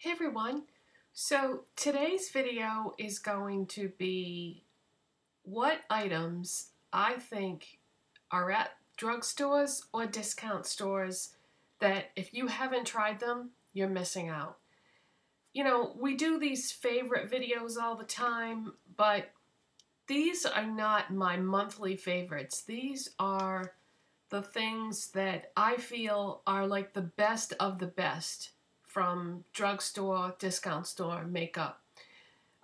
Hey everyone, so today's video is going to be what items I think are at drugstores or discount stores that if you haven't tried them, you're missing out. You know, we do these favorite videos all the time, but these are not my monthly favorites. These are the things that I feel are like the best of the best from drugstore, discount store makeup.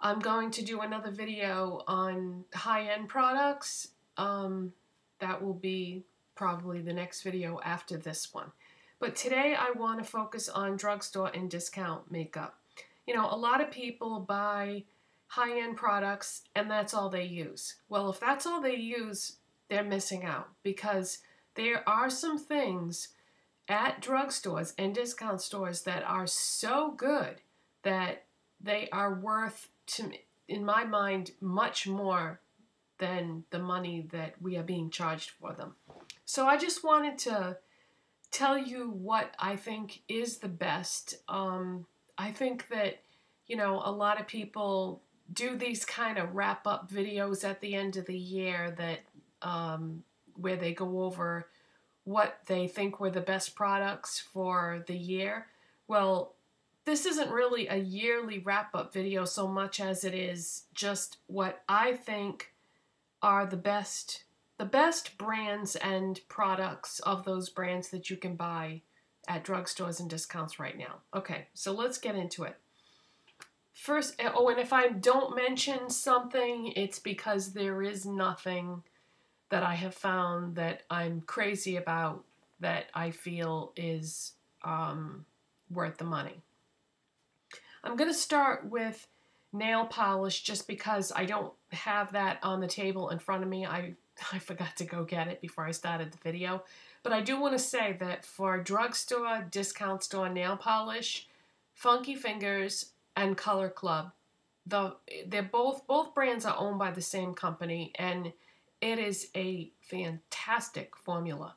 I'm going to do another video on high-end products. That will be probably the next video after this one. But today I want to focus on drugstore and discount makeup. You know, a lot of people buy high-end products and that's all they use. Well, if that's all they use, they're missing out because there are some things at drugstores and discount stores that are so good that they are worth, in my mind, much more than the money that we are being charged for them. So I just wanted to tell you what I think is the best. I think that, you know, a lot of people do these kind of wrap-up videos at the end of the year that where they go over what they think were the best products for the year. Well, this isn't really a yearly wrap-up video so much as it is just what I think are the best brands and products of those brands that you can buy at drugstores and discounts right now. Okay, so let's get into it. First, oh, and if I don't mention something, it's because there is nothing that I have found that I'm crazy about that I feel is worth the money. I'm going to start with nail polish just because I don't have that on the table in front of me. I forgot to go get it before I started the video. But I do want to say that for drugstore, discount store nail polish, Funky Fingers and Color Club, they're both brands are owned by the same company, and it is a fantastic formula.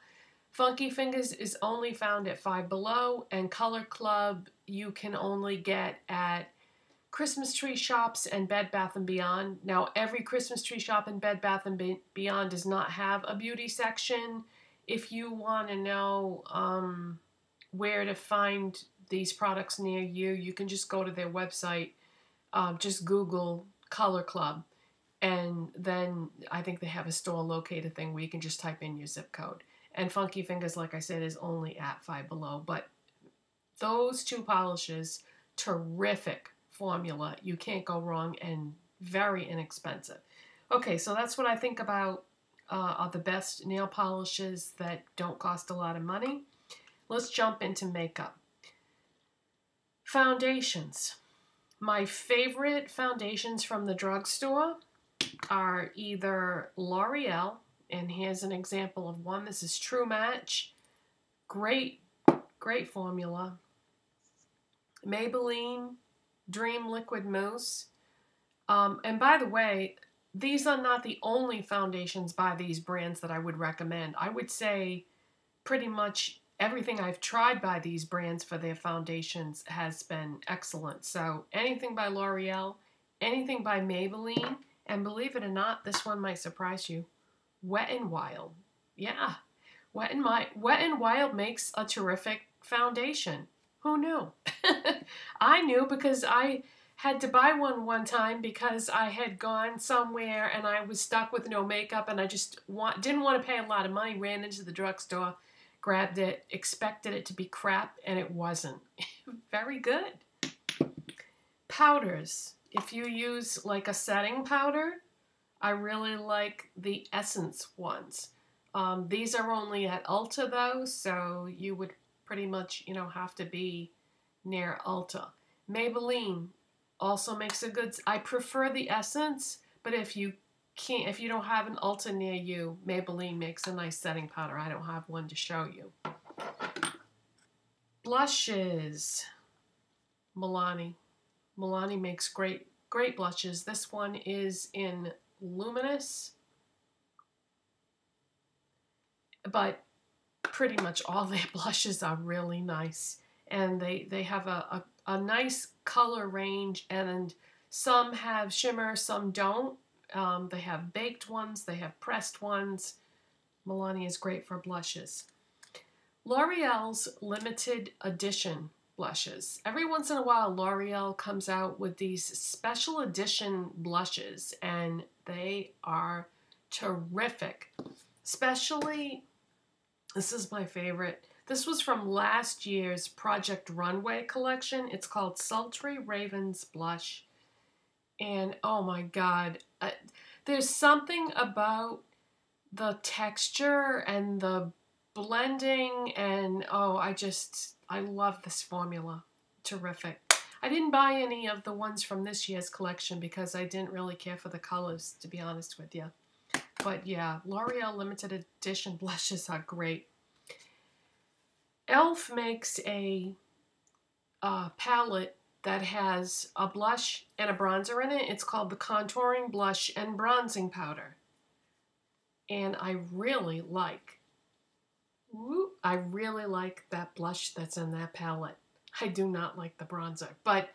Funky Fingers is only found at Five Below, and Color Club you can only get at Christmas tree shops and Bed Bath & Beyond. Now, every Christmas tree shop and Bed Bath & Beyond does not have a beauty section. If you want to know where to find these products near you, you can just go to their website. Just Google Color Club. And then I think they have a store locator thing where you can just type in your zip code. And Funky Fingers, like I said, is only at Five Below. But those two polishes, terrific formula. You can't go wrong and very inexpensive. Okay, so that's what I think about are the best nail polishes that don't cost a lot of money. Let's jump into makeup. Foundations. My favorite foundations from the drugstore are either L'Oreal, and here's an example of one. This is True Match. Great formula. Maybelline Dream Liquid Mousse. And by the way, these are not the only foundations by these brands that I would recommend. I would say pretty much everything I've tried by these brands for their foundations has been excellent. So anything by L'Oreal, anything by Maybelline, and believe it or not, this one might surprise you, Wet n Wild. Yeah, Wet n Wild makes a terrific foundation. Who knew? I knew because I had to buy one time because I had gone somewhere and I was stuck with no makeup and I just didn't want to pay a lot of money, ran into the drugstore, grabbed it, expected it to be crap, and it wasn't. Very good. Powders. If you use like a setting powder, I really like the Essence ones. These are only at Ulta though, so you would pretty much, you know, have to be near Ulta. Maybelline also makes a good, I prefer the Essence, but if you don't have an Ulta near you, Maybelline makes a nice setting powder. I don't have one to show you. Blushes. Milani. Milani makes great blushes. This one is in Luminous, but pretty much all their blushes are really nice. and they have a nice color range, and some have shimmer, some don't. They have baked ones, they have pressed ones. Milani is great for blushes. L'Oreal's limited edition blushes. Every once in a while, L'Oreal comes out with these special edition blushes, and they are terrific. Especially, this is my favorite. This was from last year's Project Runway collection. It's called Sultry Ravens Blush. And oh my God, there's something about the texture and the blending, and oh, I love this formula. Terrific. I didn't buy any of the ones from this year's collection because I didn't really care for the colors, to be honest with you. But yeah, L'Oreal limited edition blushes are great. e.l.f. makes a palette that has a blush and a bronzer in it. It's called the Contouring Blush and Bronzing Powder. And I really like that blush that's in that palette. I do not like the bronzer, but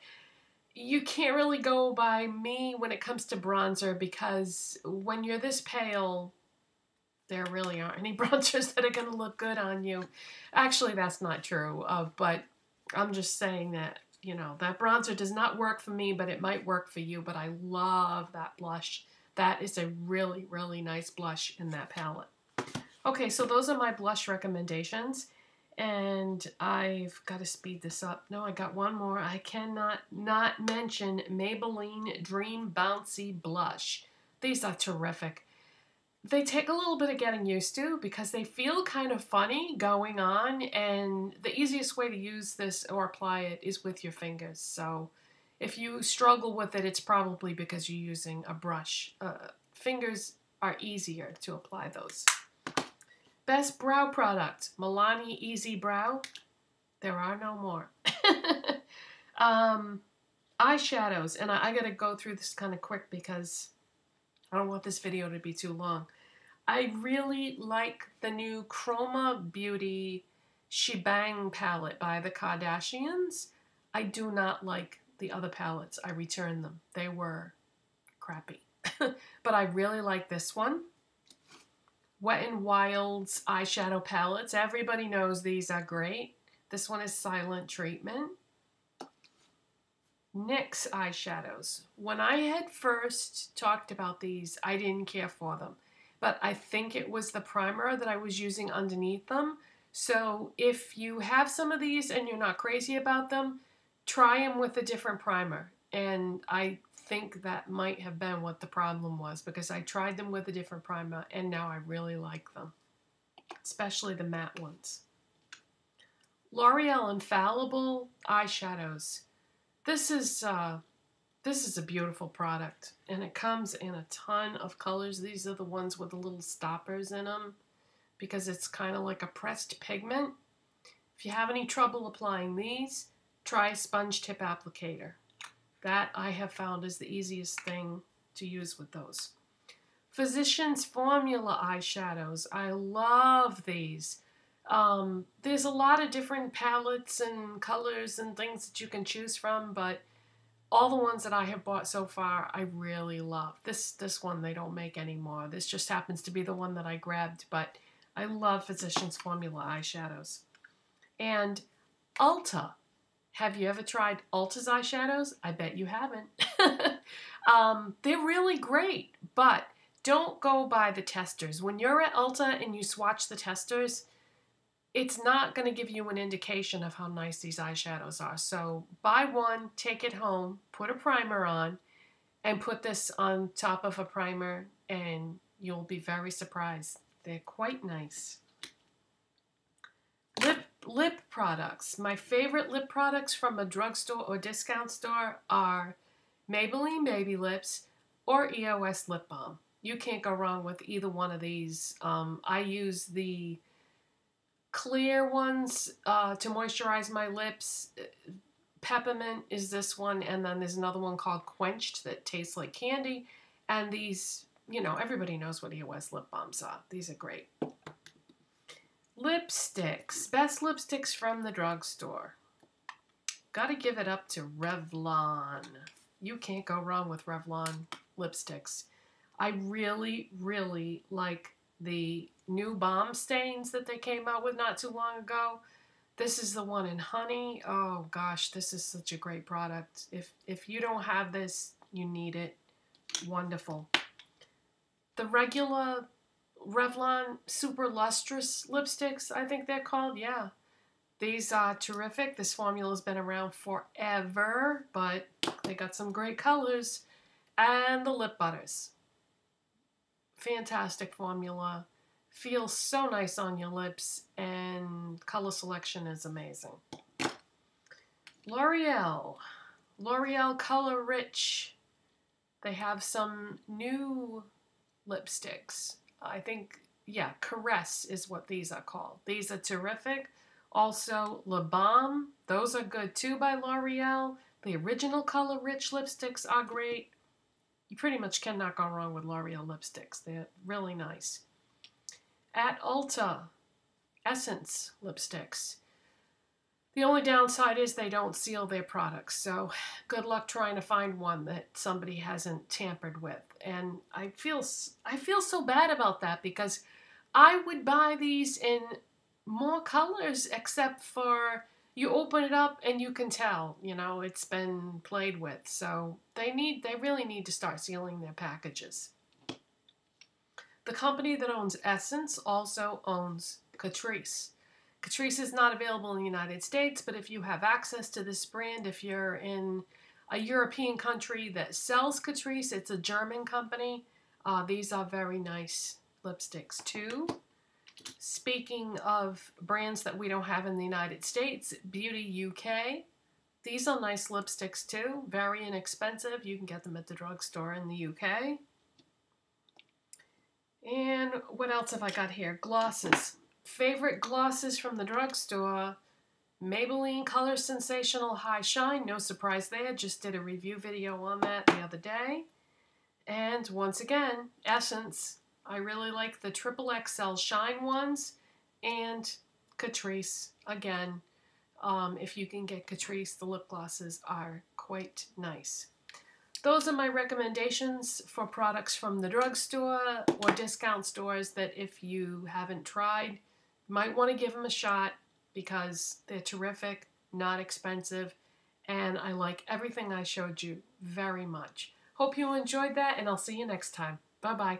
you can't really go by me when it comes to bronzer, because when you're this pale, there really aren't any bronzers that are going to look good on you. Actually, that's not true, but I'm just saying that, you know, that bronzer does not work for me, but it might work for you. But I love that blush. That is a really, really nice blush in that palette. Okay, so those are my blush recommendations. And I've got to speed this up. No, I got one more. I cannot not mention Maybelline Dream Bouncy Blush. These are terrific. They take a little bit of getting used to because they feel kind of funny going on, and the easiest way to use this or apply it is with your fingers. So if you struggle with it, it's probably because you're using a brush. Fingers are easier to apply those. Best brow product, Milani Easybrow. There are no more. Eyeshadows, and I gotta go through this kind of quick because I don't want this video to be too long. I really like the new Chroma Beauty Shebang palette by the Kardashians. I do not like the other palettes. I returned them. They were crappy. But I really like this one. Wet n Wild's eyeshadow palettes. Everybody knows these are great. This one is Silent Treatment. NYX eyeshadows. When I had first talked about these, I didn't care for them. But I think it was the primer that I was using underneath them. So if you have some of these and you're not crazy about them, try them with a different primer. And I think that might have been what the problem was, because I tried them with a different primer and now I really like them, especially the matte ones. L'Oreal Infallible eyeshadows. This is a beautiful product, and it comes in a ton of colors. These are the ones with the little stoppers in them because it's kind of like a pressed pigment. If you have any trouble applying these, try a sponge tip applicator. That I have found is the easiest thing to use with those. Physicians Formula eyeshadows. I love these. There's a lot of different palettes and colors and things that you can choose from, but all the ones that I have bought so far, I really love. This one they don't make anymore. This just happens to be the one that I grabbed, but I love Physicians Formula eyeshadows. And Ulta. Have you ever tried Ulta's eyeshadows? I bet you haven't. They're really great, but don't go by the testers. When you're at Ulta and you swatch the testers, it's not going to give you an indication of how nice these eyeshadows are. So buy one, take it home, put a primer on, and put this on top of a primer, and you'll be very surprised. They're quite nice. Lip products. My favorite lip products from a drugstore or discount store are Maybelline Baby Lips or EOS Lip Balm. You can't go wrong with either one of these. I use the clear ones to moisturize my lips. Peppermint is this one, and then there's another one called Quenched that tastes like candy. And these, you know, everybody knows what EOS lip balms are. These are great. Lipsticks. Best lipsticks from the drugstore. Gotta give it up to Revlon. You can't go wrong with Revlon lipsticks. I really, really like the new balm stains that they came out with not too long ago. This is the one in honey. Oh gosh, this is such a great product. If you don't have this, you need it. Wonderful. The regular Revlon Super Lustrous lipsticks, I think they're called. Yeah. These are terrific. This formula's been around forever, but they got some great colors. And the lip butters. Fantastic formula. Feels so nice on your lips, and color selection is amazing. L'Oreal. L'Oreal Color Rich. They have some new lipsticks. I think, yeah, Caress is what these are called. These are terrific. Also, Le Balm. Those are good too by L'Oreal. The original Color Rich lipsticks are great. You pretty much cannot go wrong with L'Oreal lipsticks. They're really nice. At Ulta, Essence lipsticks. The only downside is they don't seal their products, so good luck trying to find one that somebody hasn't tampered with. And I feel so bad about that, because I would buy these in more colors, except for you open it up and you can tell, you know, it's been played with. So they really need to start sealing their packages. The company that owns Essence also owns Catrice. Catrice is not available in the United States, but if you have access to this brand, if you're in a European country that sells Catrice, it's a German company. These are very nice lipsticks too. Speaking of brands that we don't have in the United States, Beauty UK. These are nice lipsticks too, very inexpensive. You can get them at the drugstore in the UK. And what else have I got here? Glosses. Favorite glosses from the drugstore. Maybelline Color Sensational High Shine. No surprise there. Just did a review video on that the other day. And once again, Essence. I really like the Triple XL Shine ones. And Catrice. Again, if you can get Catrice, the lip glosses are quite nice. Those are my recommendations for products from the drugstore or discount stores that if you haven't tried, you might want to give them a shot, because they're terrific, not expensive, and I like everything I showed you very much. Hope you enjoyed that, and I'll see you next time. Bye-bye.